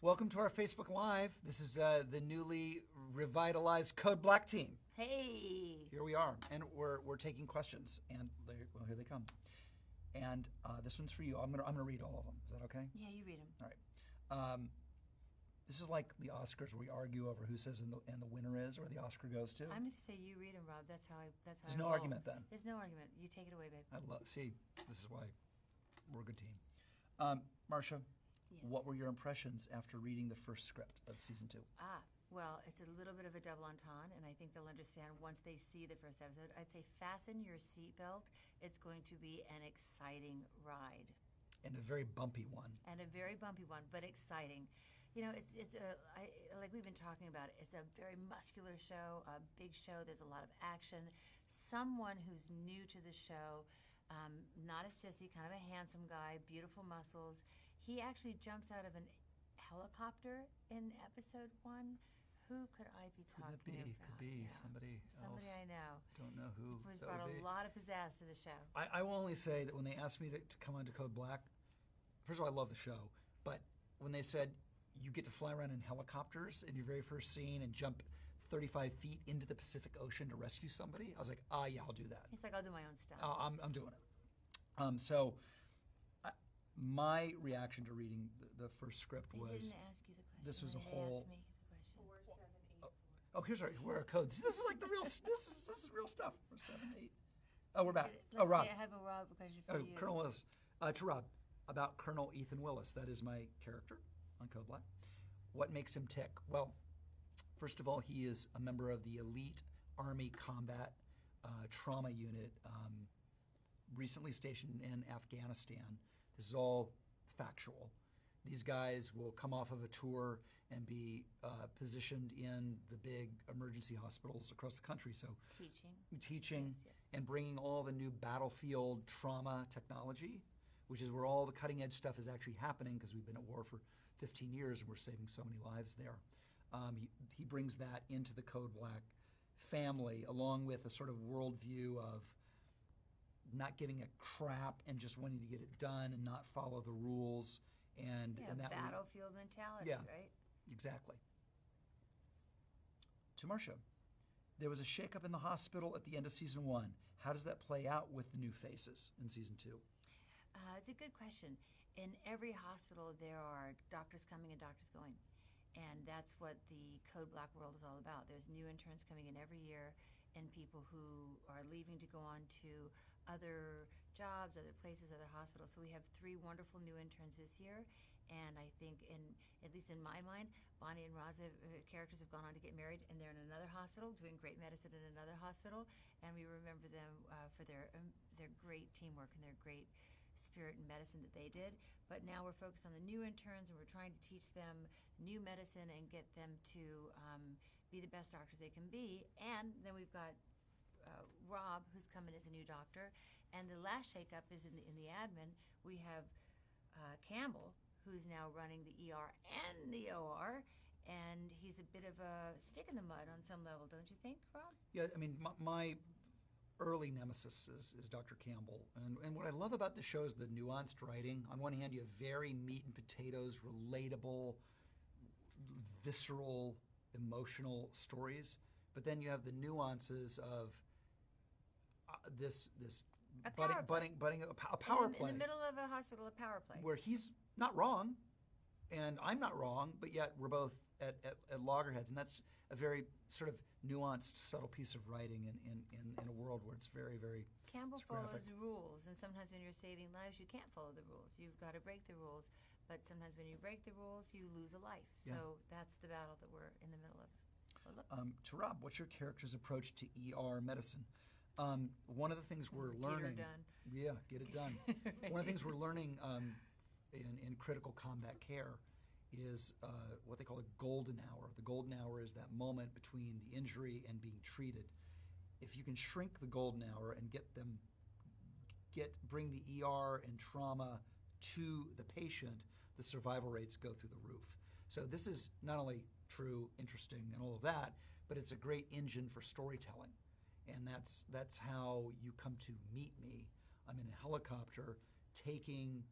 Welcome to our Facebook Live. This is the newly revitalized Code Black team. Hey. Here we are, and we're taking questions, and here they come. And this one's for you. I'm gonna read all of them. Is that okay? Yeah, you read them. All right. This is like the Oscars, where we argue over who says and the winner is, or the Oscar goes to. I'm going to say you read them, Rob. That's how. There's no argument then. There's no argument. You take it away, babe. See, this is why we're a good team. Marcia, yes. What were your impressions after reading the first script of season 2? Well, it's a little bit of a double entendre, and I think they'll understand once they see the first episode. I'd say fasten your seatbelt. It's going to be an exciting ride. And a very bumpy one. And a very bumpy one, but exciting. You know, like we've been talking about, it's a very muscular show, a big show. There's a lot of action. Someone who's new to the show, not a sissy, kind of a handsome guy, beautiful muscles. He actually jumps out of a helicopter in episode 1. Who could I be talking about? Could be Yeah. somebody else. I know. Don't know who. It's brought a lot of pizzazz to the show. I will only say that when they asked me to come on to Code Black, first of all, I love the show, but when they said you get to fly around in helicopters in your very first scene and jump 35 feet into the Pacific Ocean to rescue somebody, I was like, yeah, I'll do that. He's like, I'll do my own stuff. I'm doing it. My reaction to reading the first script was... They didn't ask you the question. This was a They whole... asked me the question. 4784. Oh, here's our codes. This is like the real... this is real stuff. 478. Oh, we're back. Rob. I have a Rob question for you. Colonel Willis. To Rob, about Colonel Ethan Willis. That is my character on Code Black. What makes him tick? Well, first of all, he is a member of the elite Army combat trauma unit, recently stationed in Afghanistan. This is all factual. These guys will come off of a tour and be positioned in the big emergency hospitals across the country. So teaching Yes. and bringing all the new battlefield trauma technology, which is where all the cutting edge stuff is actually happening, because we've been at war for 15 years and we're saving so many lives there. He brings that into the Code Black family, along with a sort of worldview of not giving a crap and just wanting to get it done and not follow the rules. And that battlefield mentality, yeah, right? Exactly. To Marcia, there was a shakeup in the hospital at the end of season 1. How does that play out with the new faces in season 2? It's a good question. In every hospital, there are doctors coming and doctors going. And that's what the Code Black world is all about. There's new interns coming in every year, and people who are leaving to go on to other jobs, other places, other hospitals. So we have 3 wonderful new interns this year, and I think, at least in my mind, Bonnie and Raza characters have gone on to get married, and they're in another hospital doing great medicine in another hospital, and we remember them for their great teamwork and their great spirit and medicine that they did. But now we're focused on the new interns, and we're trying to teach them new medicine and get them to be the best doctors they can be. And then we've got Rob, who's coming as a new doctor. And the last shakeup is in the admin. We have Campbell, who's now running the ER and the OR, and he's a bit of a stick in the mud on some level, don't you think, Rob? Yeah, I mean, my early nemesis is Dr. Campbell. And what I love about the show is the nuanced writing. On one hand, you have very meat and potatoes, relatable, visceral, emotional stories. But then you have the nuances of this budding a power play. In the middle of a hospital, a power play. Where he's not wrong, and I'm not wrong, but yet we're both at loggerheads. And that's a very sort of nuanced, subtle piece of writing in a world where it's very, very Campbell graphic. follows rules, and sometimes when you're saving lives, you can't follow the rules. You've got to break the rules. But sometimes when you break the rules, you lose a life. So that's the battle that we're in the middle of. To Rob, what's your character's approach to ER medicine? One of the things we're learning... Get her done. Yeah, get it done. One of the things we're learning in critical combat care is what they call a golden hour. The golden hour is that moment between the injury and being treated. If you can shrink the golden hour and bring the ER and trauma to the patient, the survival rates go through the roof. So this is not only true, interesting, and all of that, but it's a great engine for storytelling. And that's how you come to meet me. I'm in a helicopter taking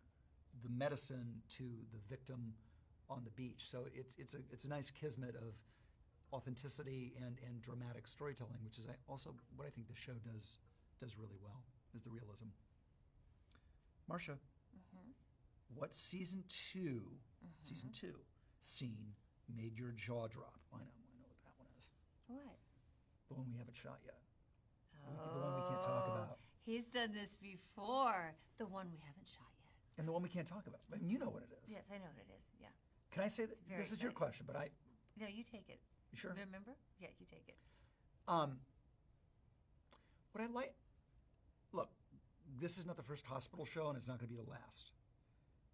the medicine to the victim on the beach. So it's a nice kismet of authenticity and dramatic storytelling, which is also what I think the show does really well, is the realism. Marcia, what season two scene made your jaw drop? I know what that one is. What? The one we haven't shot yet. The one we can't talk about. He's done this before. The one we haven't shot yet. And the one we can't talk about. I mean, you know what it is. Yes, I know what it is. Yeah. Can I say that very this is your exciting. question, but I... No, you take it. You sure? Remember? Yeah, you take it. What I like... Look, this is not the first hospital show, and it's not going to be the last.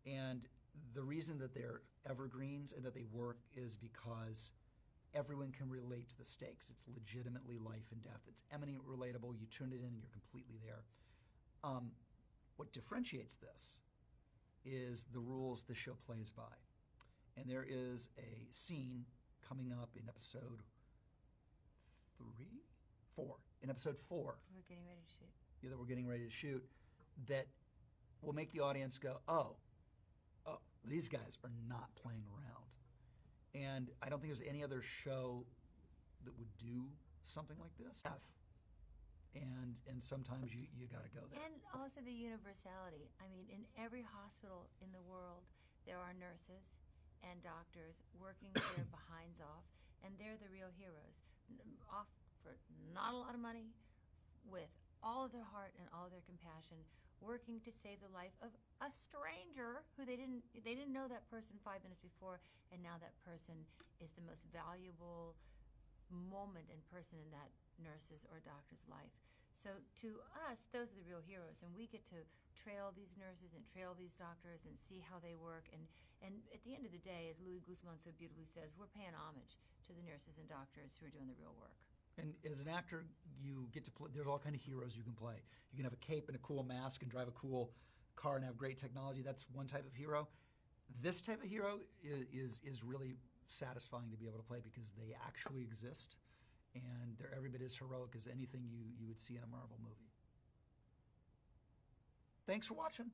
And the reason that they're evergreens and that they work is because everyone can relate to the stakes. It's legitimately life and death. It's eminently relatable. You tune it in and you're completely there. What differentiates this is the rules the show plays by. And there is a scene coming up in episode 4. In episode 4. We're getting ready to shoot. Yeah, that we're getting ready to shoot, that will make the audience go, oh, these guys are not playing around. And I don't think there's any other show that would do something like this. And sometimes you got to go there. And also the universality. I mean, in every hospital in the world, there are nurses and doctors working their behinds off, and they're the real heroes. Off for not a lot of money, with all of their heart and all of their compassion, working to save the life of a stranger who they didn't know that person 5 minutes before, and now that person is the most valuable moment and person in that nurse's or doctor's life. So to us, those are the real heroes, and we get to trail these nurses and trail these doctors and see how they work. And at the end of the day, as Louis Guzman so beautifully says, we're paying homage to the nurses and doctors who are doing the real work. And as an actor, you get to play, there's all kind of heroes you can play. You can have a cape and a cool mask and drive a cool car and have great technology. That's one type of hero. This type of hero is really satisfying to be able to play because they actually exist, and they're every bit as heroic as anything you would see in a Marvel movie. Thanks for watching.